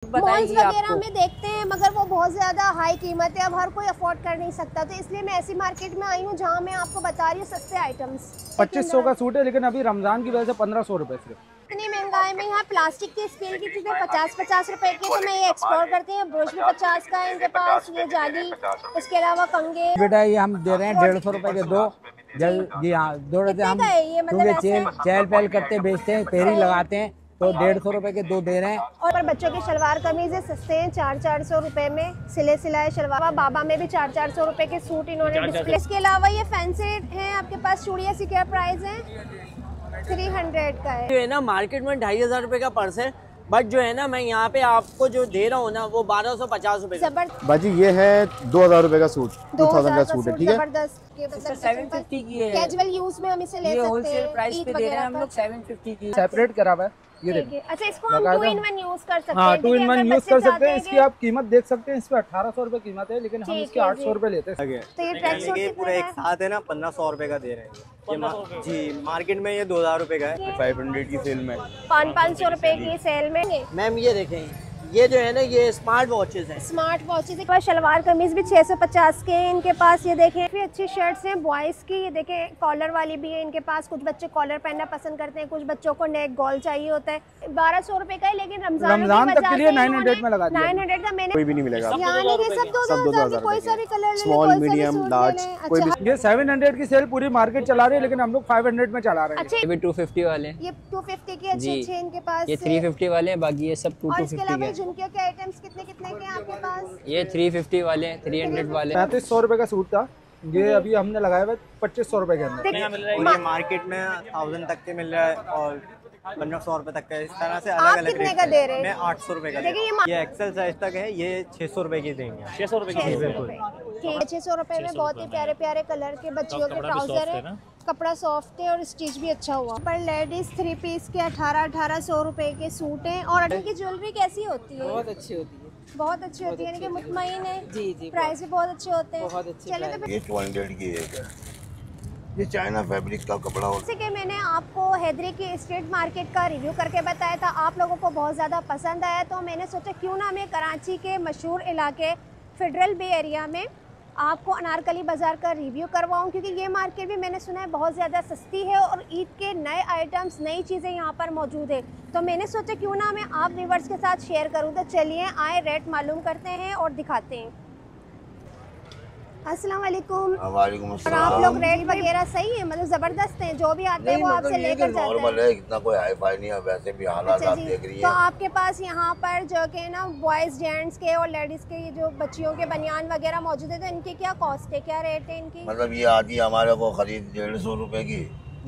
Malls वगैरह में देखते हैं मगर वो बहुत ज़्यादा हाई कीमत है, अब हर कोई अफोर्ड कर नहीं सकता, तो इसलिए मैं ऐसी मार्केट में आई हूँ जहाँ मैं आपको बता रही हूँ सस्ते आइटम्स। 2500 का सूट है, लेकिन अभी रमजान की वजह से 1500 रुपए सिर्फ। इतनी महंगाई में यहाँ प्लास्टिक की स्टील की चीज़ें 50-50 रुपए की, तो मैं ये एक्सप्लोर करती हूँ। ब्रश भी 50 का है इनके पास, ये जाली, उसके अलावा कंगे। बेटा ये हम दे रहे हैं 150 रुपए के दो। जी हाँ, दो हम क्योंकि चहल पहल करते बेचते हैं, पेरी लगाते हैं, तो 150 रुपए के दो दे रहे हैं। और बच्चों के शलवार कमीज़ें सस्ते हैं, 400 रुपए में सिले सिलाए शलवार। बाबा में भी 400 रुपए के सूट इन्होंने डिस्प्ले। इसके अलावा ये फैंसी है आपके पास चूड़िया सी, क्या प्राइस है? 300 का है। जो है ना मार्केट में 2500 रुपए का पर्स है, बट जो है ना मैं यहाँ पे आपको जो दे रहा हूँ ना वो 1250 रुपए का। बाजी ये है 2000 रुपए का सूट, 2000 का सूट है, ठीक है। जबरदस्त, 750 की है। कैजुअल यूज में हम इसे ले सकते हैं। होलसेल प्राइस पे दे रहे हैं हम लोग 750 की। सेपरेट करा हुआ है ये देखिए। अच्छा, इसको हम 2 in 1 यूज कर सकते हैं। हाँ, 2 in 1 यूज कर सकते हैं। इसकी आप कीमत देख सकते हैं, इस पे 1800 रुपए कीमत है, लेकिन हम इसके 800 रुपए लेते हैं। तो ये ट्रैक सूट पूरा एक साथ है ना 1500 रुपए का दे रहे हैं जी। मार्केट में ये 2000 रुपए का है, 500 की सेल में, 500 रुपए की सेल में। मैम ये देखें, ये जो है ना ये स्मार्ट वॉचेस हैं। स्मार्ट वॉचेस के शलवार कमीज भी 650 के हैं इनके पास। ये देखें भी अच्छी शर्ट्स हैं बॉयज की, ये देखें कॉलर वाली भी है इनके पास। कुछ बच्चे कॉलर पहनना पसंद करते हैं, कुछ बच्चों को नेक गोल चाहिए होता है। 1200 रुपए का है, लेकिन रमजान तक के लिए 900 में लगा दिया। 900 का मैंने कोई भी नहीं मिलेगा, यानी कि सब 2000 की, कोई सा भी कलर ले, स्मॉल मीडियम लार्ज कोई भी। ये 700 की सेल पूरी मार्केट चला रही है, लेकिन हम लोग 500 में चला रहे हैं। अच्छा, ये भी 250 वाले हैं। ये 250 के अच्छे इनके पास। ये 350 वाले हैं, बाकी ये सब और 250 इसके अलावा के। झुमकियों के आइटम्स कितने कितने के हैं आपके पास? ये 350 वाले, 300 वाले। 3500 रुपए का सूट था, ये अभी हमने लगाया हुआ 2500 रुपए के अंदर। और ये मार्केट में 1000 तक के मिल रहा है और 1500 रुपए तक का। इस तरह से अलग अलग कितने का दे रहे हैं? मैं 800 रुपए का। ये एक्सेल साइज तक है, ये 600 रुपए की देंगे। 600 रुपए की। 600 रुपए में बहुत ही प्यारे प्यारे कलर के बच्चियों के ट्राउजर है। कपड़ा सॉफ्ट है और स्टिच भी अच्छा हुआ। पर लेडीज 3 पीस के 1800 रुपए के सूट हैं। और इनकी ज्वेलरी कैसी होती है? बहुत अच्छी होती है, बहुत अच्छी होती है, यानी कि मुतमईन है। जी प्राइस भी बहुत अच्छे होते हैं, बहुत अच्छे। चले तो ये 200 की है, ये चाइना फैब्रिक का कपड़ा होता है। जैसे कि मैंने आपको हैदरी की स्ट्रीट मार्केट का रिव्यू करके बताया था, आप लोगों को बहुत ज़्यादा पसंद आया, तो मैंने सोचा क्यों ना मैं कराची के मशहूर इलाके फेडरल बे एरिया में आपको अनारकली बाज़ार का रिव्यू करवाऊं, क्योंकि ये मार्केट भी मैंने सुना है बहुत ज़्यादा सस्ती है और ईद के नए आइटम्स, नई चीज़ें यहाँ पर मौजूद है। तो मैंने सोचा क्यों ना मैं आप व्यूअर्स के साथ शेयर करूँ। तो चलिए आए रेट मालूम करते हैं और दिखाते हैं। अस्सलाम वालेकुम। वालेकुम और अस्सलाम। आप लोग रेट वगैरह सही है, मतलब ज़बरदस्त हैं, जो भी आते हैं वो आपसे लेकर जाते नॉर्मल हैं। है, इतना कोई हाई फाई नहीं है, वैसे भी हालात अच्छा आप जी, देख रही तो हैं। आपके पास यहाँ पर जो कि ना बॉयज़ जेंट्स के और लेडीज़ के ये जो बच्चियों के बनियान वगैरह मौजूद है, तो इनकी क्या कॉस्ट है, क्या रेट है इनकी? मतलब ये आती है हमारे को खरीद 150 रुपए की,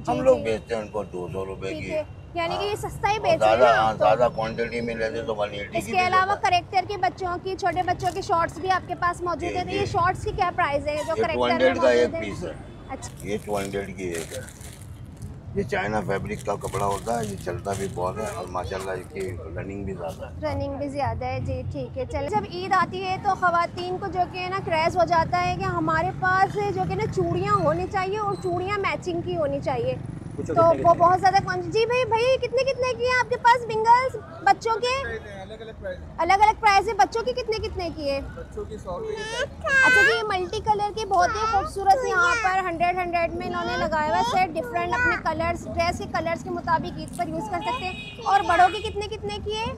हम लोग बेचते हैं उनको 200 रुपए ठीक की। है, यानी कि ये सस्ता ही बेच रहे हैं ज्यादा आप तो। ज्यादा क्वांटिटी में लेते तो 180 की इसके भी अलावा देते हैं। करेक्टर के बच्चों की, छोटे बच्चों की शॉर्ट्स भी आपके पास मौजूद है, तो ये जी। शॉर्ट्स की क्या प्राइस है जो ये करेक्टर 200 में का एक मौजूद है? पीस है, अच्छा, ये 200 की एक है। ये चाइना फैब्रिक का कपड़ा होता है, ये चलता भी बहुत है और माशाल्लाह इसकी रनिंग भी ज़्यादा है। रनिंग भी ज़्यादा है जी, ठीक है। चलो, जब ईद आती है तो ख़वातीन को जो कि है ना क्रेज़ हो जाता है कि हमारे पास जो कि ना चूड़ियाँ होनी चाहिए और चूड़ियाँ मैचिंग की होनी चाहिए, तो वो बहुत ज़्यादा जी भाई कितने कितने की है आपके पास बिंगल्स बच्चों के? अलग अलग प्राइस है। बच्चों की कितने कितने की है? अच्छा जी, ये मल्टी कलर की बहुत ही खूबसूरत यहाँ पर 100 में इन्होंने लगाया हुआ सेट। डिफरेंट अपने कलर्स, ड्रेस के कलर्स के मुताबिक ईद पर यूज़ कर सकते हैं। और बड़ों की कितने कितने की है?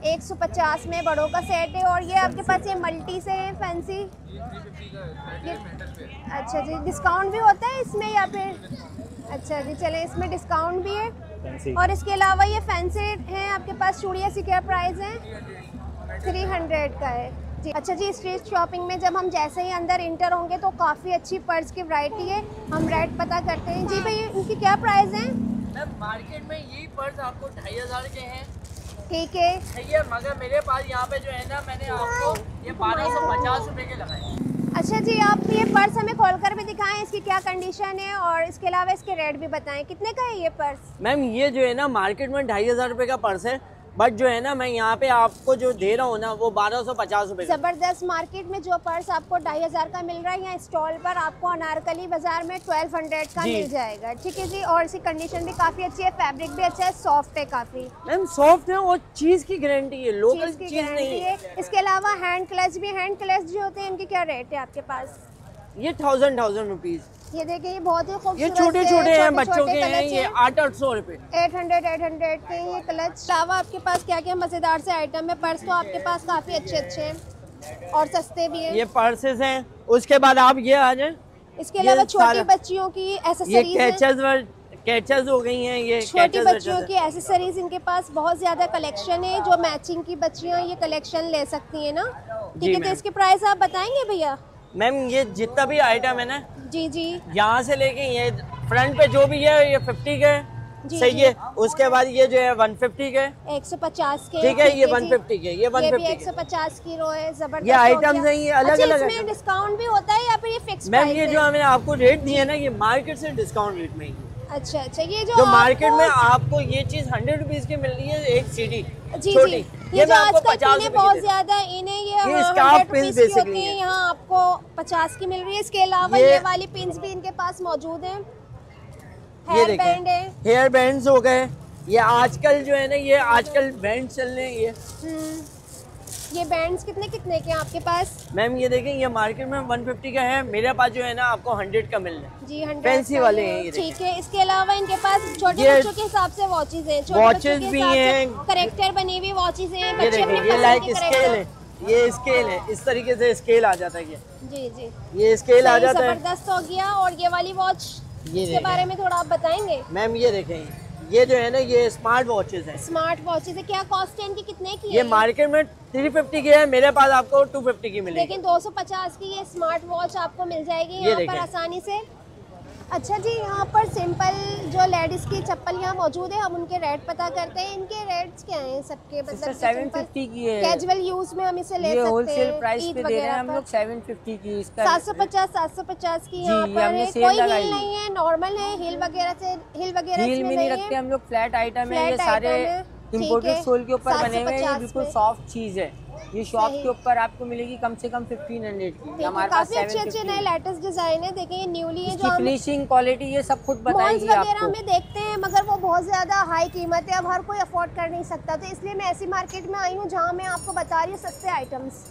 150 में बड़ों का सेट है। और ये आपके पास ये मल्टी से है फैंसी। अच्छा जी, डिस्काउंट भी होता है इसमें या फिर? अच्छा जी, चले इसमें डिस्काउंट भी है। और इसके अलावा ये फैंसी है आपके पास चूड़िया सी, क्या प्राइस है? 300 का है जी। अच्छा जी, स्ट्रीट शॉपिंग में जब हम जैसे ही अंदर इंटर होंगे तो काफ़ी अच्छी पर्स की वैरायटी है, हम रेट पता करते हैं। जी भाई, इनकी क्या प्राइस है? मैम मार्केट में यही पर्स आपको 2500 के हैं, ठीक है, सही है, मगर मेरे पास यहाँ पे जो है ना मैंने आपको ये 1250 रुपए के लगाए। अच्छा जी, आप ये पर्स हमें खोल कर भी दिखाएं, इसकी क्या कंडीशन है और इसके अलावा इसके रेट भी बताएं। कितने का है ये पर्स? मैम ये जो है ना मार्केट में 2500 रुपए का पर्स है, बट जो है ना मैं यहाँ पे आपको जो दे रहा हूँ ना वो 1250 रुपए। जबरदस्त। मार्केट में जो पर्स आपको 2500 का मिल रहा है, यहाँ स्टॉल पर आपको अनारकली बाजार में 1200 का मिल जाएगा। ठीक है जी। और इसकी कंडीशन भी काफी अच्छी है, फैब्रिक भी अच्छा है, सॉफ्ट है काफी। मैम सॉफ्ट है और चीज की गारंटी है, लोकल चीज नहीं है। इसके अलावा हैंड क्लच भी, हैंड क्लच जो होते हैं इनके क्या रेट है आपके पास? ये 1000 रुपीज। ये देखिए ये बहुत ही खूबसूरत, ये छोटे छोटे हैं बच्चों के हैं, ये 800 रुपए। 800 के ये क्लच। अलावा आपके पास क्या क्या मजेदार से आइटम है? पर्स तो आपके पास काफी अच्छे अच्छे हैं और सस्ते भी हैं। ये पर्सेस हैं। उसके बाद आप ये आ जाए, इसके अलावा छोटी बच्चियों की एसेसरीज, ये कैचेस हो गई हैं, ये छोटी बच्चियों की एसेसरीज इनके पास बहुत ज्यादा कलेक्शन है। जो मैचिंग की बच्चियां ये कलेक्शन ले सकती है ना। ठीक है। तो इसके प्राइस आप बताएंगे भैया? मैम ये जितना भी आइटम है ना, जी जी, यहाँ से लेके ये फ्रंट पे जो भी है ये 50 के सही है। उसके बाद ये जो है 150 के, 150 के। ठीक है। ये 150 के, ये 150 150 की रो है। जबरदस्त। ये आइटम्स हैं, ये अलग अलग है। इसमें डिस्काउंट भी होता है या फिर ये फिक्स मैम प्राइस ये है? जो मैंने आपको रेट दिया है ना, ये मार्केट से डिस्काउंट रेट में ही है। अच्छा अच्छा। ये जो मार्केट में आपको ये चीज 100 रुपीज की मिल रही है, एक सीडी जी छोटी, जी। ये जो आजकल चीजें बहुत ज्यादा इन्हें ये स्कार्फ पिन्स की होती है, यहाँ आपको 50 की मिल रही है। इसके अलावा ये वाली पिन्स भी इनके पास मौजूद है। हेयर बैंड है, हेयर बैंड्स हो गए। ये आजकल जो है ना, ये आजकल बैंड चल रहे हैं ये बैंड्स कितने कितने के हैं आपके पास? मैम ये देखें, ये मार्केट में 150 का है, मेरे पास जो है ना आपको 100 का मिल रहा है जी। 100 फैंसी वाले हैं ये। ठीक है। इसके अलावा इनके पास छोटे बच्चों के हिसाब से वॉचेस हैं, वॉचेस भी हैं, करेक्टर बनी हुई वॉचेस हैं। ये देखिए, ये लाइक स्केल है, ये स्केल है, इस तरीके से स्केल आ जाता है। जी जी, ये स्केल आ जाता है, जबरदस्त हो गया। और ये वाली वॉच के बारे में थोड़ा आप बताएंगे? मैम ये देखें, ये जो है ना ये स्मार्ट वॉचेस है। स्मार्ट वॉचेस है। क्या कॉस्ट है इनकी, कितने की है? ये मार्केट में 350 की है, मेरे पास आपको 250 की मिलेगी। लेकिन 250 की ये स्मार्ट वॉच आपको मिल जाएगी यहाँ पर आसानी से। अच्छा जी, यहाँ पर सिंपल जो लेडीज की चप्पल यहाँ मौजूद है, हम उनके रेट पता करते हैं। इनके रेट्स क्या हैं सबके? मतलब 750 की है, कैजुअल यूज में हम इसे ले सकते हैं। होलसेल प्राइस पे दे रहे हैं हम लोग 750 की। इसका 750 की यहाँ पर है। कोई हिल नहीं है, नॉर्मल है। हिल वगैरह हिल में नहीं रखते हम लोग, फ्लैट आइटम है। ये सारे इम्पोर्टेड सोल के ऊपर बने हुए हैं, बिल्कुल सॉफ्ट चीज है। ये शॉप के ऊपर आपको मिलेगी कम से कम 1500 की। हमारे पास काफी अच्छे अच्छे नए लेटेस्ट डिजाइन है। देखिए ये न्यूली है, जो फिनिशिंग क्वालिटी ये सब खुद बताएंगे वगैरह में देखते हैं, मगर वो बहुत ज्यादा हाई कीमत है, अब हर कोई अफोर्ड कर नहीं सकता। तो इसलिए मैं ऐसी मार्केट में आई हूँ जहाँ मैं आपको बता रही हूँ सस्ते आइटम्स।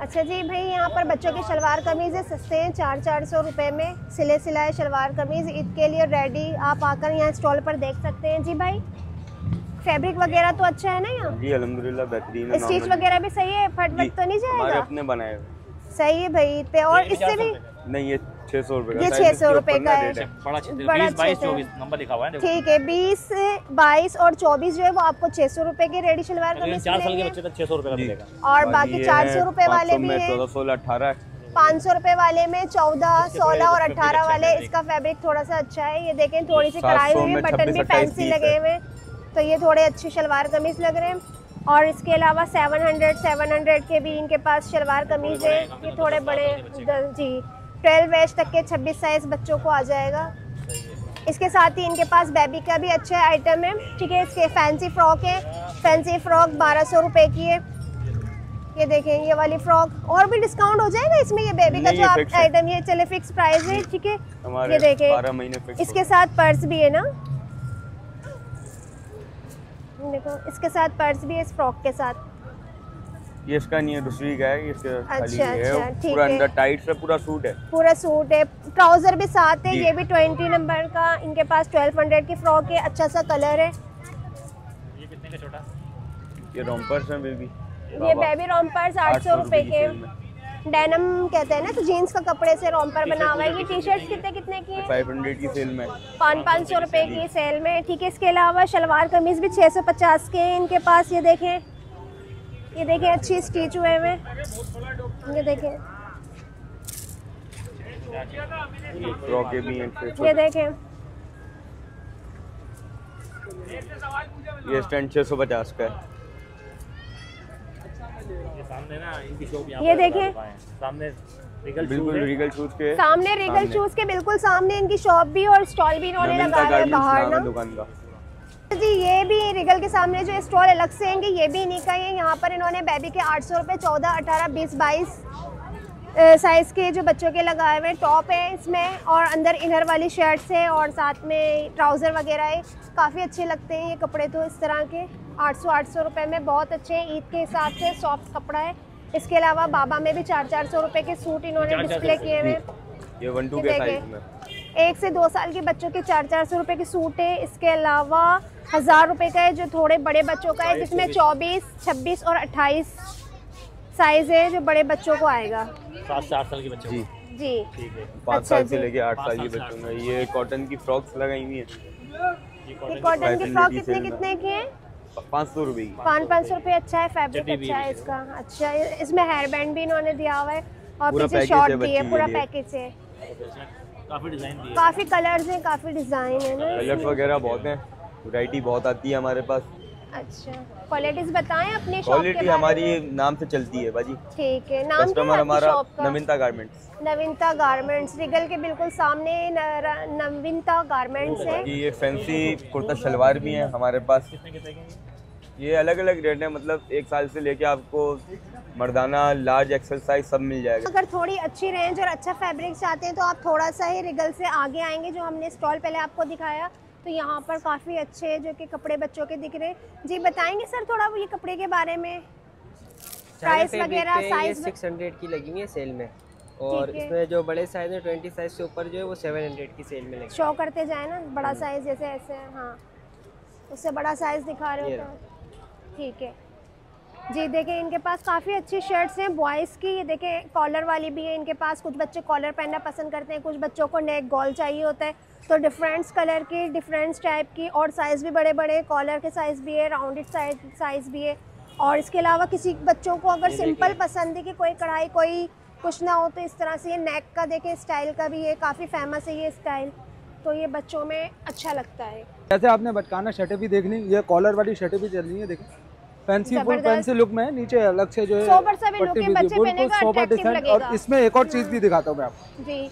अच्छा जी भाई, यहाँ पर बच्चों की शलवार कमीज है, सस्ते हैं, 400 रुपए में सिले सिलाए शलवार कमीज ईद के लिए रेडी। आप आकर यहाँ स्टॉल पर देख सकते हैं। जी भाई, फैब्रिक वगैरह तो अच्छा है ना यहाँ? जी अल्हम्दुलिल्लाह बेहतरीन है। स्टिच वगैरह भी सही है, फट तो नहीं जाएगा? हमारे अपने बनाए हुए। सही है भाई पे। और इससे भी नहीं, ये 600 रुपए का, ये 600 रुपए का है। बड़ा 20, 22, 24 नंबर लिखा हुआ है। ठीक है, 20, 22 और 24 जो है वो आपको 600 रुपए के रेडी शलवार कमीज 4 साल के बच्चे तक 600 रुपए का मिलेगा। और बाकी 400 रुपए वाले भी हैं, 14, 16, 18, 500 रुपए वाले में 14, 16 और 18 वाले। इसका फैब्रिक थोड़ा सा अच्छा है। ये देखें, थोड़ी सी कढ़ाई हुई है, बटन भी फैंसी लगे हुए, तो ये थोड़े अच्छे शलवार कमीज लग रहे हैं। और इसके अलावा 700 के भी इनके पास शलवार कमीज है। ये थोड़े बड़े जी, 12 एज तक के 26 साइज बच्चों को आ जाएगा। इसके साथ ही इनके पास बेबी का भी अच्छा आइटम है। ठीक है, इसके फैंसी फ्रॉक है, फैंसी फ्रॉक 1200 रुपए की है। ये देखें, ये वाली फ्रॉक और भी डिस्काउंट हो जाएगा इसमें। ये बेबी का जो आप आइटम, ये चले फिक्स प्राइस है। ठीक है, ये देखें, 12 महीने फिक्स। इसके साथ पर्स भी है ना, देखो इसके साथ पर्स भी है इस फ्रॉक के साथ। ये इसका नहीं है, दूसरी का है। इसके खाली अच्छा, है, ठीक पूरा है। अंदर टाइट से पूरा सूट है, पूरा सूट है, ट्राउजर भी साथ है। ये भी 20 नंबर का इनके पास 1200 की फ्रॉक है, अच्छा सा कलर है। ये कितने का छोटा? ये रोम्पर्स है बेबी। ये बेबी रोम्पर्स 800 रुपए के। डेनिम कहते हैं ना, तो जीन्स का कपड़े से रोम्पर बना हुआ है। ये टी शर्ट कितने कितने की है? 500 की सेल में, 500 रुपए की सेल में। ठीक है, इसके अलावा शलवार कमीज भी 650 के हैं इनके पास। ये देखें, ये देखें, अच्छी स्टिच हुए में। ये देखें, फ्रॉकें भी हैं। ये देखें, ये स्टैंड 650 का है। ये सामने ना इनकी शॉप यहाँ ये देखें, सामने रीगल बिल्कुल रीगल शूज के सामने रीगल शूज के बिल्कुल सामने इनकी शॉप भी और स्टॉल भी इन्होंने लगाया है बाहर ना। दुकान का जी ये भी रिगल के सामने जो स्टॉल अलग से हैं ये भी इन्हीं का ही है। यहाँ पर इन्होंने बेबी के 800 रुपये 14, 18, 20, 22 साइज़ के जो बच्चों के लगाए हुए टॉप है इसमें, और अंदर इनर वाली शर्ट्स है और साथ में ट्राउज़र वगैरह है। काफ़ी अच्छे लगते हैं ये कपड़े तो इस तरह के 800 रुपये में बहुत अच्छे हैं। ईद के हिसाब से सॉफ्ट कपड़ा है। इसके अलावा बाबा में भी 400 रुपये के सूट इन्होंने डिस्प्ले किए हुए। ये 1-2 के साइज में 1 से 2 साल के बच्चों के 400 रुपये के सूट है। इसके अलावा 1000 रुपये का है जो थोड़े बड़े बच्चों का है, जिसमें 24, 26 और 28 साइज़ है जो बड़े बच्चों को आएगा। 7 से 8 साल के बच्चे जी 5 साल से लेके 8 साल के बच्चों में। ये कॉटन की फ्रॉक्स लगाई हुई है। ये कॉटन की फ्रॉक कितने की है? 500 रुपये की। 500 रुपये। अच्छा है, फैब्रिक अच्छा है इसका। अच्छा इसमें हेयर बैंड भी इन्होंने दिया हुआ है और पीछे शॉर्ट दी है, पूरा पैकेज है। काफी डिजाइन दी है, काफी कलर्स हैं, काफी डिजाइन है ना, कलर्स वगैरह बहुत हैं, वैरायटी बहुत आती है हमारे पास। अच्छा क्वालिटीज बताएं अपने शॉप के क्वालिटी बारे हमारी में। नाम से चलती है बाजी। ठीक है, नाम क्या है कस्टमर आपकी हमारा शॉप का? नवीनता गारमेंट्स। नवीनता गारमेंट्स रिगल के बिल्कुल सामने नवीनता गारमेंट्स है। ये फैंसी कुर्ता शलवार भी है हमारे पास। ये अलग अलग रेट है, मतलब 1 साल से लेके आपको मर्दाना लार्ज एक्सेल साइज सब मिल जाएगा। अगर थोड़ी अच्छी रेंज और अच्छा फैब्रिक चाहते हैं तो आप थोड़ा सा ही रिगल से आगे आएंगे, जो हमने स्टॉल पहले आपको दिखाया, तो यहाँ पर काफ़ी अच्छे जो कि कपड़े बच्चों के दिख रहे हैं। जी बताएंगे सर थोड़ा ये कपड़े के बारे में, प्राइस वगैरह? साइज 600 की लगी हुई है सेल में, और इसमें जो बड़े साइज है 20 साइज से ऊपर जो है वो 700 की सेल में लगी। शो करते जाए ना, बड़ा साइज जैसे ऐसे, हाँ उससे बड़ा साइज दिखा रहे हो तो ठीक है जी। देखिए इनके पास काफ़ी अच्छी शर्ट्स हैं बॉयज़ की। ये देखिए कॉलर वाली भी है इनके पास। कुछ बच्चे कॉलर पहनना पसंद करते हैं, कुछ बच्चों को नेक गोल चाहिए होता है, तो डिफरेंट कलर की, डिफरेंट टाइप की, और साइज़ भी बड़े बड़े कॉलर के साइज़ भी है, राउंडेड साइज़ भी है। और इसके अलावा किसी बच्चों को अगर सिंपल पसंद है कि कोई कढ़ाई कोई कुछ ना हो, तो इस तरह से ये नेक का देखिए स्टाइल का भी है, काफ़ी फेमस है ये स्टाइल, तो ये बच्चों में अच्छा लगता है। जैसे आपने बचकाना शर्टें भी देखनी, ये कॉलर वाली शर्टें भी चल रही है, देखिए फैंसी फुल फैंसी लुक में, नीचे अलग से जो है पट्टी भी सोबर डिजाइन। और इसमें एक और चीज भी दिखाता हूँ मैं आपको जी।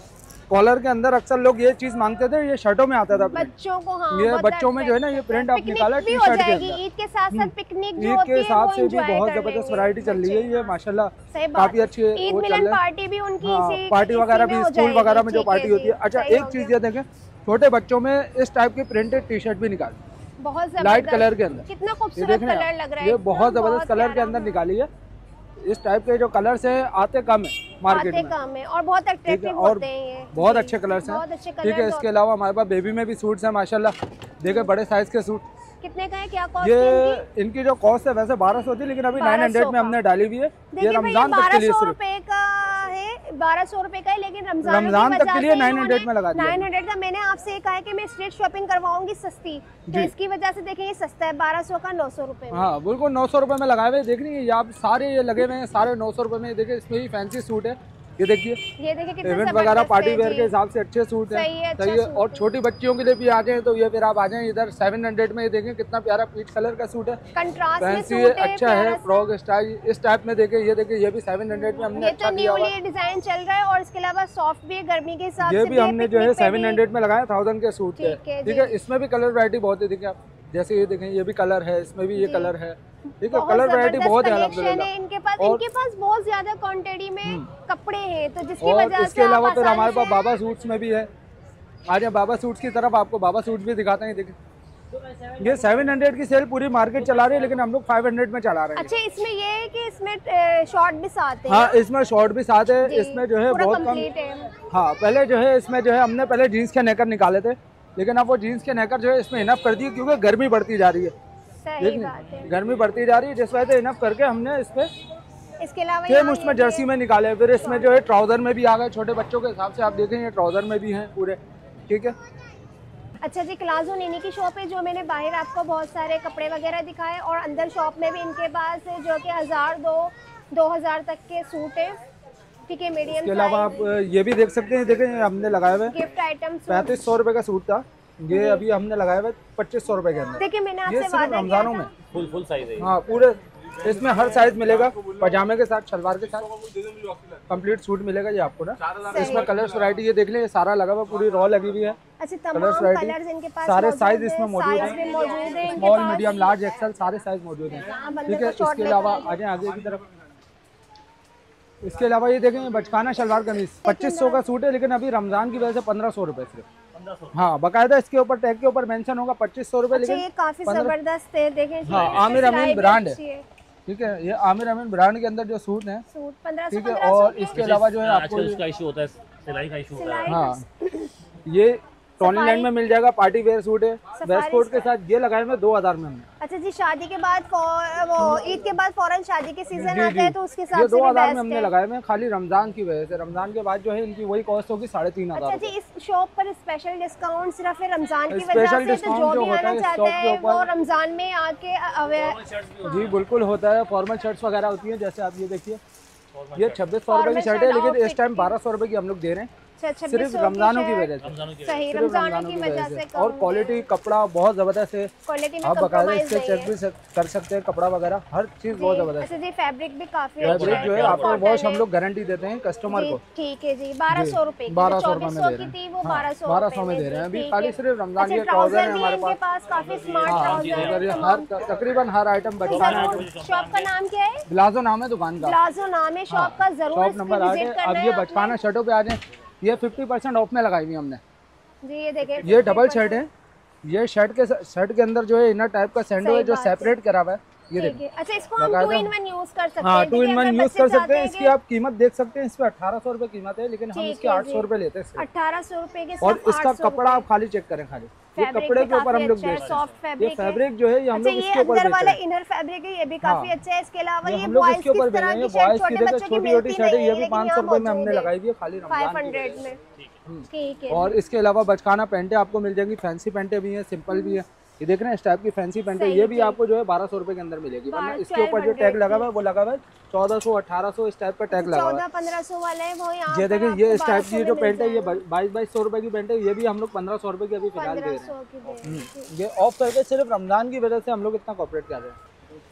कॉलर के अंदर अक्सर लोग ये चीज मांगते थे, ये शर्टों में आता था बच्चों को। हाँ, ये बच्चों में जो है ना ये प्रिंट आप निकाला टी शर्ट के अंदर। ईद के साथ साथ पिकनिक जो ईद होती के है हिसाब से वो भी बहुत जबरदस्त वैरायटी चल रही है ये माशाल्लाह, काफी अच्छी है। ईद मिलन पार्टी भी उनकी, पार्टी वगैरह भी स्कूल वगैरह में जो पार्टी होती है। अच्छा एक चीज ये देखें, छोटे बच्चों में इस टाइप की प्रिंटेड टी शर्ट भी निकाली, बहुत लाइट कलर के अंदर, कितना खूबसूरत कलर लग रहा है, ये बहुत जबरदस्त कलर के अंदर निकाली है। इस टाइप के जो कलर्स हैं आते कम है मार्केट में, कम है और बहुत अट्रैक्टिव होते हैं ये, बहुत अच्छे कलर्स हैं। ठीक है, इसके अलावा हमारे पास बेबी में भी सूट्स हैं माशाल्लाह। देखिए बड़े साइज के सूट कितने का है, क्या कॉस्ट ये इनकी जो कॉस्ट है वैसे 1200 थी, लेकिन अभी 900 में हमने डाली हुई है। ये रमजान तक के लिए 1200 रुपए का है, 1200 रुपए का है, लेकिन रमजान तक के लिए 900 में लगा दिया। 900 का। मैंने आपसे ये कहा है कि मैं स्ट्रीट शॉपिंग करवाऊंगी सस्ती, तो इसकी वजह से देखिए ये सस्ता है, 1200 का 900 रुपए में। हाँ बिल्कुल 900 रुपए में लगाए हुए। देख रही है आप सारे ये लगे हुए हैं, सारे 900 रुपए में। देखिए इसमें ही फैंसी सूट है, ये देखिए कितना इवेंट वगैरह पार्टी वेयर के हिसाब से अच्छे सूट हैं। सही है। और छोटी बच्चियों के लिए भी आ जाए तो ये फिर आप आ जाएं इधर 700 में। ये देखें कितना प्यारा पीच कलर का सूट है, कंट्रास्ट में फैंसी है, अच्छा है, फ्रॉक स्टाइल इस टाइप में। देखिए ये देखिए ये भी 700 में हमने अच्छा दिया हुआ है। डिजाइन चल रहा है और इसके अलावा सॉफ्ट भी है गर्मी के हिसाब से। ये भी हमने जो है 700 में लगाया, 1000 के सूट है। ठीक है, इसमें भी कलर वैरायटी बहुत है। देखिए आप जैसे ये देखें, ये भी कलर है, इसमें भी ये कलर है। ठीक है, कलर वैरायटी बहुत है अल्हम्दुलिल्लाह। इनके पास बहुत ज्यादा क्वांटिटी में कपड़े हैं, तो जिसकी वजह से इसके अलावा फिर हमारे पास बाबा सूट्स में भी है। आज बाबा सूट्स की तरफ आपको बाबा सूट्स भी दिखाते हैं। देखिए ये 700 की सेल पूरी मार्केट चला रही है, लेकिन हम लोग 500 में चला रहे हैं। अच्छा इसमें ये है कि इसमें शॉर्ट भी साथ है? हाँ इसमें शॉर्ट भी साथ है। इसमें जो है बहुत कम। हाँ पहले जो है इसमें जो है हमने पहले जीन्स के नेकर निकाले थे, लेकिन अब वो जीन्स के नेकर जो है इसमें इनफ कर दिए, क्योंकि गर्मी बढ़ती जा रही है। गर्मी बढ़ती जा रही है, जिस वजह से इनफ करके हमने इसमें इसके अलावा सेम उसमें जर्सी में निकाले। फिर इसमें जो है ट्राउजर में भी आ गए छोटे बच्चों के हिसाब से। आप देखें ये ट्राउजर में भी हैं पूरे। ठीक है। अच्छा जी, क्लासो नेनी की शॉप है, जो मैंने बाहर आपको बहुत सारे कपड़े वगैरह दिखाए, और अंदर शॉप में भी इनके पास है जो कि 1000, 2000 तक के सूट है। ठीक है, मीडियम। इसके अलावा आप ये भी देख सकते हैं। देखें हमने लगाए हुए गिफ्ट आइटम 3500 रुपए का सूट था, ये अभी हमने लगाया हुआ 2500 रुपए के अंदर। देखिए मैंने आपसे वादा किया था, फुल साइज है। हाँ पूरे इसमें हर साइज मिलेगा, पजामे के साथ, शलवार के साथ कंप्लीट सूट मिलेगा ये आपको ना। इसमें कलर्स वैरायटी ये देख लें, ये सारा लगा हुआ, पूरी रॉ लगी हुई है। अच्छा, तमाम कलर्स इनके पास सारे साइज इसमें मौजूद है, स्मॉल, मीडियम, लार्ज, एक्सेल सारे साइज मौजूद हैं। ठीक है, इसके अलावा आगे आगे की तरफ, इसके अलावा ये देखें बचकाना शलवार कमीज 2500 का सूट है, लेकिन अभी रमजान की वजह से 1500 रुपए सिर्फ। हाँ, बाकायदा इसके ऊपर टैग के ऊपर मेंशन होगा 2500 रुपए, लेकिन ये काफी जबरदस्त है, देखें। हाँ, आमिर अमीन ब्रांड है। ठीक है, ये आमिर अमीन ब्रांड के अंदर जो सूट है, ठीक है। और इसके अलावा जो है आपको इसका इशू होता है, सिलाई का इशू होता है। हाँ, ये टॉनी लैंड में मिल जाएगा, पार्टी वेयर सूट है, वेस्ट कोट के साथ। ये लगाए में 2000 में हमने। अच्छा जी, शादी के बाद वो ईद के बाद फौरन शादी के सीजन आता है, तो उसके हिसाब से 2000 में हमने लगाए में, खाली रमजान की वजह से। रमजान के बाद जो है इनकी वही कॉस्ट होगी 3500। अच्छा जी, इस शॉप पर स्पेशल डिस्काउंट सिर्फ रमजान की वजह से, तो जो भी आना चाहता है वो रमजान में आके जी बिल्कुल होता है। फॉर्मल शर्ट्स वगैरह होती है, जैसे आप ये देखिए, ये 2600 रुपए की शर्ट है, लेकिन इस टाइम 1200 रुपए की हम लोग दे रहे हैं, सिर्फ रमजानों की वजह से। सही, रमजानों की वजह से। और क्वालिटी कपड़ा बहुत जबरदस्त है, आप बकायदा इससे चेक भी कर सकते हैं, कपड़ा वगैरह हर चीज बहुत जबरदस्त। अच्छा जी, फैब्रिक भी काफी फैब्रिक जो है आपको वॉश हम लोग गारंटी देते हैं कस्टमर को। ठीक है जी, 1200 रुपए, 1200 रुपए में दे रहे हैं, 1200 में दे रहे हैं अभी, खाली सिर्फ रमजान के ट्राउजर है हमारे पास। काफी स्मार्ट ट्राउजर, तकरीबन हर आइटम बचकाना आइटम। शॉप का नाम क्या है? ग्लाजो नाम है दुकान का, ग्लाजो नाम है शॉप का, जरूर शॉप नंबर 8 है। अब ये बचकाना शर्टों पे आ जाए, ये 50% ऑफ में लगाई हुई हमने जी। ये देखें, ये डबल शर्ट है, ये शर्ट के अंदर जो है इनर टाइप का सैंडो है जो सेपरेट करा हुआ है, ये देखिए। अच्छा, इसको हम 2 in 1 यूज कर सकते हैं। हाँ, 2 in 1 यूज कर सकते हैं। इसकी आप कीमत देख सकते हैं, इस पे 1800 रुपए कीमत है, लेकिन हम इसके 800 रुपए लेते हैं, 1800 रुपए के। और इसका कपड़ा आप खाली चेक करें, खाली ये कपड़े के ऊपर हम लोग बेचते हैं। ये फैब्रिक जो है ये हम लोग इसके ऊपर बेचते हैं। वाला इनर फैब्रिक है, ये भी काफी अच्छा है। इसके अलावा ये हम लोग इसके ऊपर बेच रहे हैं, बॉयज की देखो छोटी छोटी शर्ट है, ये भी 500 रुपए में हमने लगाई हुई है, खाली 500 में। ठीक है। और इसके अलावा बचकाना पैंटें आपको मिल जाएंगी, फैंसी पैंटें भी हैं, सिंपल भी है। ये देख रहे हैं इस टाइप की फैंसी पैंटें, ये भी आपको जो है 1200 रुपए के अंदर मिलेगी, वरना इसके ऊपर जो टैग लगा हुआ है वो लगा हुआ है 1400 1800 इस टाइप का टैग लगा हुआ है। 1400-1500 वाला है वो। ये देखिए, ये इस टाइप की जो पैंट है ये 2200 रुपए की पैंट है, ये भी हम लोग 1500 रुपए की अभी फिलहाल दे रहे हैं। ये ऑफ करके सिर्फ रमजान की वजह से हम लोग इतना कॉपरेट कर रहे हैं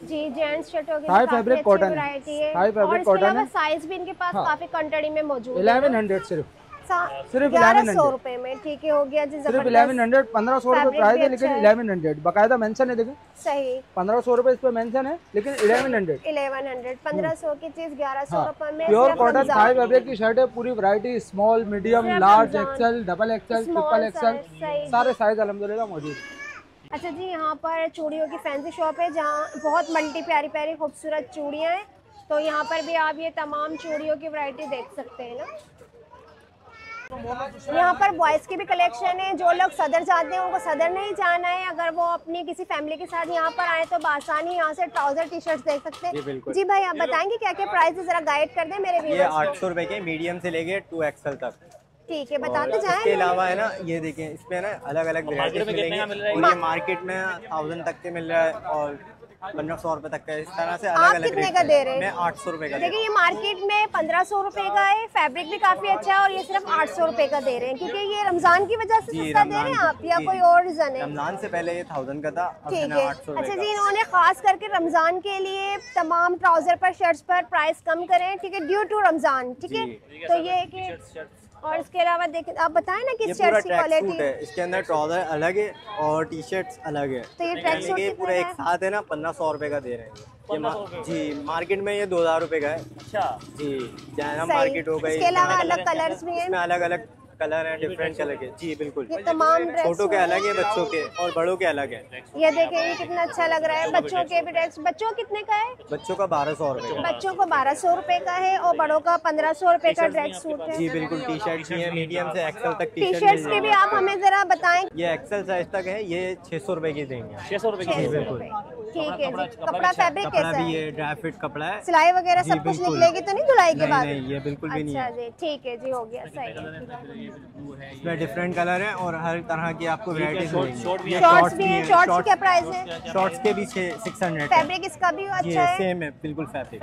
जी। जेंट्स शर्टों की high fabric cotton, high fabric cotton है, साइज भी इनके पास काफी क्वांटिटी में मौजूद है। 1100 सिर्फ 1100 रुपए में। ठीक है, हो गया जी, सिर्फ 1100, 1500 रुपए प्राइस है, लेकिन 1100 बकायदा मेंशन है, देखिए सही 1500 रुपए इस पे मेंशन है, लेकिन 1100 1500 की चीज 1100 रुपए में। प्योर कॉटन हाई फैब्रिक की शर्ट है, पूरी variety small, medium, large, XL, double XL, triple XL, सारे साइज अल्हम्दुलिल्लाह मौजूद है। अच्छा जी, यहाँ पर चूड़ियों की फैंसी शॉप है, जहाँ बहुत मल्टी प्यारी प्यारी खूबसूरत चूड़ियाँ हैं, तो यहाँ पर भी आप ये तमाम चूड़ियों की वैरायटी देख सकते हैं ना। यहाँ पर बॉयज़ की भी कलेक्शन है, जो लोग सदर जाते हैं उनको सदर नहीं जाना है, अगर वो अपनी किसी फैमिली के साथ यहाँ पर आए तो बासानी यहाँ से ट्राउजर टी शर्ट देख सकते हैं। जी भाई, आप बताएंगे क्या क्या प्राइस है, जरा गाइड कर दें मेरे व्यूअर्स को। 800 रुपए के मीडियम से लेके 2XL तक। ठीक है, बताते जाएं। इसके अलावा है ना, ये देखें, इसमें ना अलग अलग वेराइटीज मिलेंगे, और ये मार्केट में 1000 तक के मिल रहा है और 1500 रुपए तक का, इस तरह से अलग अलग कितने का दे रहे हैं? मैं 800 रुपए का। देखिए, ये मार्केट में 1500 रुपए का है, फैब्रिक भी काफी अच्छा है, और ये सिर्फ 800 रुपए का दे रहे हैं, क्योंकि ये रमजान की वजह से सस्ता दे रहे हैं आप, या कोई और रीजन है? रमजान से पहले ये 1000 का था, अब ठीक है। 800 अच्छा जी, इन्होंने खास करके रमजान के लिए तमाम ट्राउजर पर, शर्ट्स पर प्राइस कम करें, ठीक है, ड्यू टू रमजान। ठीक है, तो ये कि और इसके अलावा देखें, आप बताएं ना किस शर्ट की क्वालिटी है। इसके अंदर ट्राउजर अलग है और टी शर्ट्स अलग है, तो ये ट्रैक सूट पूरा एक साथ है ना 1500 रुपए का दे रहे हैं जी। मार्केट में ये 2000 रुपए का है। अच्छा जी, चाइना मार्केट हो गई। इसके अलावा अलग कलर्स भी हैं, अलग अलग कलर है, डिफरेंट कलर के जी बिल्कुल। ये तमाम छोटों के अलग है, बच्चों के और बड़ों के अलग है। ये देखें, ये कितना अच्छा लग रहा है, बच्चों के भी ड्रेस। बच्चों कितने का है? बच्चों का 1200 रुपए। बच्चों को 1200 रुपए का है, और बड़ों का 1500 रुपए का ड्रेस सूट है जी बिल्कुल। टी शर्ट भी है, मीडियम से एक्सेल तक टी शर्ट्स के भी आप हमें जरा बताएं। ये एक्सेल साइज तक है, ये 600 रुपए की देंगे। 600 रुपए की, बिल्कुल। ठीक है जी। कपड़ा फैब्रिक कैसा भी है? ये ड्राई फिट कपड़ा है, सिलाई वगैरह सब कुछ निकलेगी तो नहीं धुलाई के बाद? नहीं, ये बिल्कुल भी नहीं अच्छा है। जी, ठीक है जी, हो गया, सही। इसमें डिफरेंट कलर है और हर तरह की आपको वैरायटीज मिलेंगी। शॉर्ट्स भी हैं, शॉर्ट्स क्या प्राइस है? शॉर्ट्स के भी 600 फैब्रिक इसका भी अच्छा है, सेम है बिल्कुल फैब्रिक।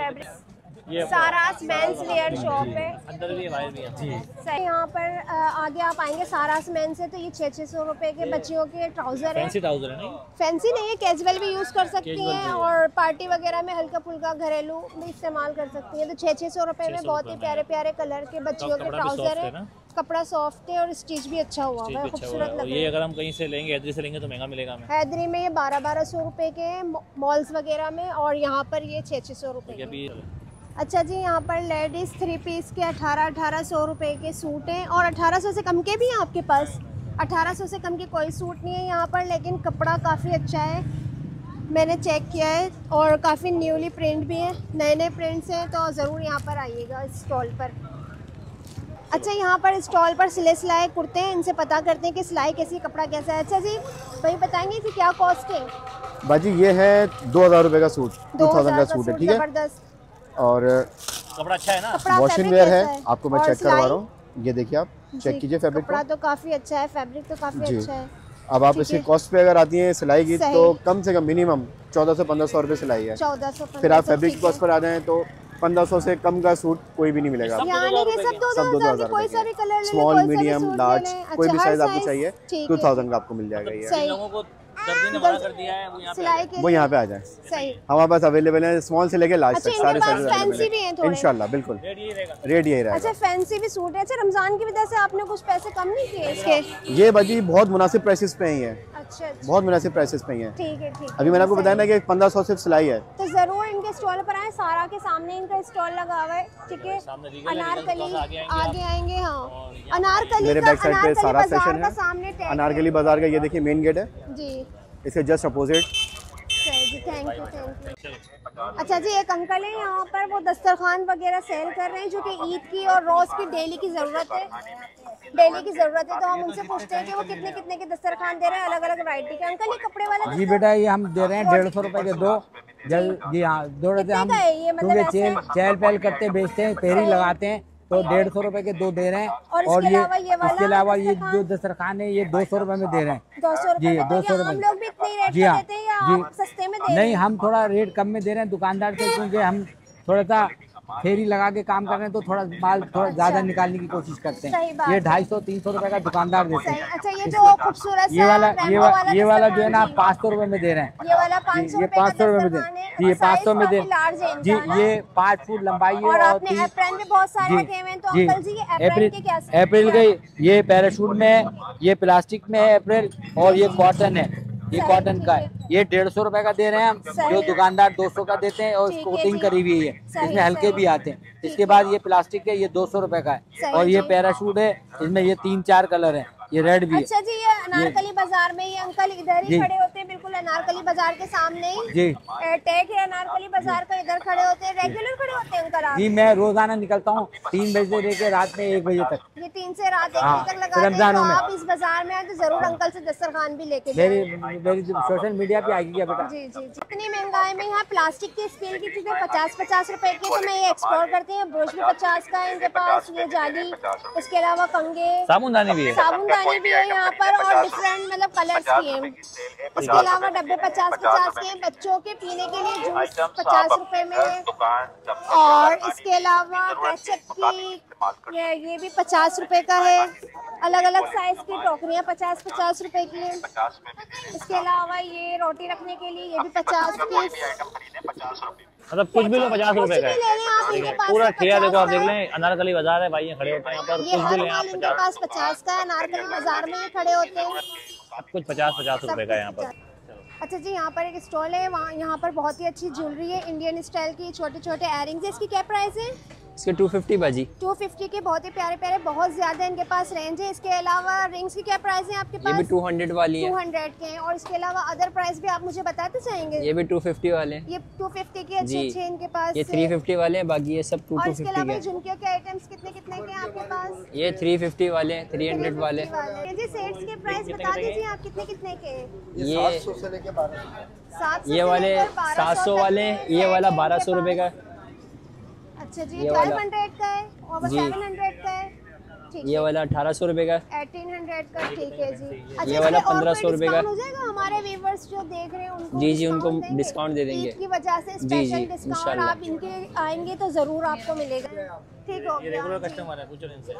सारास मेंस वेयर शॉप है, अंदर भी बाहर भी है जी। सही। यहाँ पर आगे आप आएंगे सारास मेंस है, तो ये 600 रुपए के बच्चियों के ट्राउजर है। फैंसी ट्राउजर है नहीं, फैंसी नहीं है, कैजुअल भी यूज कर सकती हैं और पार्टी वगैरह में हल्का फुल्का घरेलू भी इस्तेमाल कर सकती हैं। तो 600 रुपए में बहुत ही प्यारे प्यारे कलर के बच्चियों के ट्राउजर है। कपड़ा सॉफ्ट है और स्टिच भी अच्छा हुआ है, खूबसूरत लग रहा है। ये अगर हम कहीं से लेंगे, हैदरी से लेंगे तो महंगा मिलेगा हमें। हैदरी में ये 1200 रुपए के मॉल्स वगैरह में, और यहाँ पर ये 600 रुपए के। अच्छा जी, यहाँ पर लेडीज 3 पीस के 1800 रुपए के सूट हैं, और 1800 से कम के भी हैं आपके पास। 1800 से कम के कोई सूट नहीं है यहाँ पर, लेकिन कपड़ा काफ़ी अच्छा है, मैंने चेक किया है, और काफ़ी न्यूली प्रिंट भी है, नए नए प्रिंट्स हैं। तो ज़रूर यहाँ पर आइएगा इस स्टॉल पर। अच्छा, यहाँ पर स्टॉल पर सिले सिलाए कुर्ते हैं, इनसे पता करते हैं कि सिलाई कैसी, कपड़ा कैसा है। अच्छा जी, भाई बताएंगे कि क्या कॉस्ट है? बाजी ये है 2000 रुपए का सूट, 2000 का सूट है, ठीक है। जबरदस्त। और कपड़ा अच्छा है ना, वॉशिंग वेयर है, आपको मैं चेक करवा रहा हूँ, ये देखिए आप चेक कीजिए फैब्रिक कपड़ा तो काफ़ी अच्छा है, फैब्रिक तो काफ़ी अच्छा है। अब आप इसकी कॉस्ट पे अगर आती है सिलाई की, तो कम से कम मिनिमम 1400-1500 रुपए सिलाई है। 1400। फिर आप फैब्रिक कॉस्ट पर आ जाएं तो 1500 से कम का सूट कोई भी नहीं मिलेगा। सब 2000 कोई सा भी कलर, स्मॉल, मीडियम, लार्ज, कोई भी साइज आपको चाहिए 2000 का आपको मिल जाएगा ये। लोगों को दर्जी ने मना कर दिया है, वो यहाँ पे आ जाए। सही, हमारे पास अवेलेबल है स्मॉल से लेके लार्ज तक, सारे साइज फैंसी भी हैं थोड़े, इंशाल्लाह बिल्कुल रेट यही रहेगा। अच्छा, फैंसी भी सूट है। अच्छा, रमजान की वजह से आपने कुछ पैसे कम नहीं किए इसके? ये बाजी बहुत मुनासिब प्राइसेस पे ही है। अच्छा, बहुत मुनासिब प्राइसेस पे ही है। ठीक है, ठीक है। अभी मैंने आपको बताया ना कि 1500 सिर्फ सिलाई है, तो जरूर इनके स्टॉल पर आए। सारा के सामने इनका स्टॉल लगा हुआ है, ठीक है। अनारकली आगे आएंगे, हाँ, अनारकली मेरे बैक साइड पे सारा सेक्शन है, सामने अनारकली बाजार का। ये देखिए मेन गेट है जी, इसके जस्ट अपोजिट। Thank you. अच्छा जी, एक अंकल है यहाँ पर, वो दस्तरखान वगैरह सेल कर रहे हैं, जो कि ईद की और रोज़ की डेली की ज़रूरत है, तो हम उनसे पूछते हैं कि वो कितने कितने के दस्तरखान दे रहे हैं, अलग अलग वैरायटी के। अंकल, ये कपड़े वाला जी बेटा, ये हम दे रहे हैं 150 रुपए के दो। जी हाँ, दो रहते हम, क्योंकि चहल पहल करते बेचते हैं, पेरी लगाते हैं, तो 150 रुपए के दो दे रहे हैं। और ये इसके अलावा ये जो दस्तरखान है ये 200 रुपए में दे रहे हैं। 200 जी, 200 रुपए। हम लोग भी इतने रेट जी हाँ, देते हैं या आप सस्ते में दे रहे हैं? नहीं, हम थोड़ा रेट कम में दे रहे हैं दुकानदार से, क्योंकि हम थोड़ा सा फेरी लगा के काम कर रहे हैं, तो थोड़ा माल थोड़ा ज्यादा निकालने की कोशिश करते हैं। ये 250-300 रुपए का दुकानदार देते हैं। अच्छा, ये जो खूबसूरत ये वाला जो है ना 500 रुपए में दे रहे हैं। ये वाला 500 रुपए में दे रहे हैं। ये 500 में दे जी, ये 5 फुट लंबाई है। और आपने एप्रन में बहुत सारे रखे हुए हैं, तो अंकल जी ये एप्रन के क्या? अप्रैल के ये पैराशूट में है, ये प्लास्टिक में है अप्रैल, और ये कॉटन है, ये कॉटन का है। ये 150 रुपए का दे रहे हैं हम, जो दुकानदार 200 का देते हैं, और कोटिंग करी हुई है, इसमें हल्के भी आते हैं। इसके बाद ये प्लास्टिक है, ये 200 रुपए का है, और ये पैराशूट है, इसमें ये 3-4 कलर है, ये रेड भी है। अच्छा जी, ये अनारकली बाजार में ये अंकल इधर ही खड़े होते हैं, बिल्कुल अनारकली बाजार के सामने ही जी टैग है अनारकली बाजार का, इधर खड़े होते हैं, रेगुलर खड़े होते हैं अंकल आप? जी, मैं रोजाना निकलता हूँ 3 बजे से लेकर रात में 1 बजे तक। ये 3 से रात 1 बजे तक लगाते हैं। तो आप इस बाजार में आए तो जरूर अंकल से दस्तरखान भी लेके मेरी सोशल मीडिया पे आएगी क्या बेटा? जी जी जी। इतनी महंगाई में यहाँ प्लास्टिक की स्टील की चीजें 50-50 रुपए की, तो मैं ये एक्सपोर्ट करती हूँ। ब्रश भी 50 का है इनके पास, ये जाली, इसके अलावा कंगे, साबुनदानी भी है, साबुनदानी भी है यहाँ पर, और डिफरेंट मतलब कलर्स की है। इसके अलावा डब्बे 50-50 के, बच्चों के पीने के लिए जूस 50 रुपए में है, और इसके अलावा केचप की ये भी 50 रुपए का है। अलग अलग साइज की टोकरियाँ 50-50 रुपए की है। इसके अलावा ये रोटी रखने के लिए, ये भी 50 पीस, मतलब कुछ भी लो 50 रुपए का है। पूरा ठेला देखो आप, देख लें अनारकली बाजार है, भाई ये खड़े होते हैं यहाँ पर, कुछ भी लें आप 50 का है। अनारकली बाजार में ये खड़े होते हैं, सब कुछ 50-50 रुपए का है यहाँ पर। अच्छा जी, यहाँ पर एक स्टॉल है, वहाँ यहाँ पर बहुत ही अच्छी ज्वेलरी है, इंडियन स्टाइल की, छोटे छोटे एयरिंग्स है। इसकी क्या प्राइस है? इसके 250 बाजी। 250 के बहुत ही प्यारे प्यारे, बहुत ज्यादा इनके पास रेंज है। इसके अलावा रिंग्स की क्या प्राइस है आपके पास? ये भी 200 वाली है। 200 के हैं। और इसके अलावा अदर प्राइस भी आप मुझे बताते चाहेंगे? ये भी 250 वाले हैं। ये 250 के अच्छे अच्छे इनके पास। ये 350 वाले हैं, बाकी ये सब 250 के। और इसके अलावा झुमकियों के आइटम्स कितने कितने के हैं आपके पास? ये 350 वाले, 300 वाले। जी, सेट्स के प्राइस बता दीजिए आप, कितने कितने के हैं? ये 700 से लेके 1200। ये वाले 700 वाले, ये वाला 1200 रुपए का। अच्छा जी, 1200 का है और 700 का है। ये वाला 1800 रुपए का, 1800 का, ठीक है जी। अच्छा, ये वाला 1500 रुपए का हो जाएगा हमारे व्यूवर्स जो देख रहे हैं उनको? जी जी, उनको डिस्काउंट दे देंगे ईद की वजह से स्पेशल डिस्काउंट आप इनके आएंगे तो जरूर आपको मिलेगा। ठीक हो गया, रेगुलर कस्टमर है, पूछो इनसे।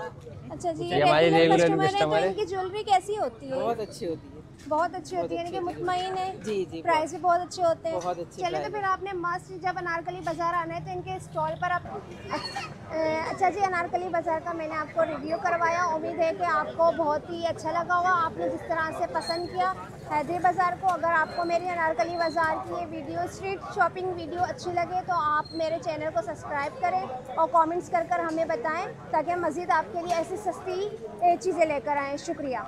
अच्छा जी, ये हमारे रेगुलर कस्टमर है। इनकी ज्वेलरी कैसी होती है? बहुत अच्छी होती है, बहुत अच्छी होती है, यानी कि मुतमईन है। जी जी, प्राइस भी बहुत अच्छे होते हैं। बहुत अच्छे चलिए, तो फिर आपने मस्त जब अनारकली बाजार आना है तो इनके स्टॉल पर आप अच्छा जी, अनारकली बाजार का मैंने आपको रिव्यू करवाया। उम्मीद है कि आपको बहुत ही अच्छा लगा होगा, आपने जिस तरह से पसंद किया हैदरी बाज़ार को। अगर आपको मेरी अनारकली बाज़ार की ये वीडियो, स्ट्रीट शॉपिंग वीडियो अच्छी लगे तो आप मेरे चैनल को सब्सक्राइब करें और कमेंट्स कर हमें बताएं, ताकि हम मज़ीद आपके लिए ऐसी सस्ती चीज़ें लेकर आएँ। शुक्रिया।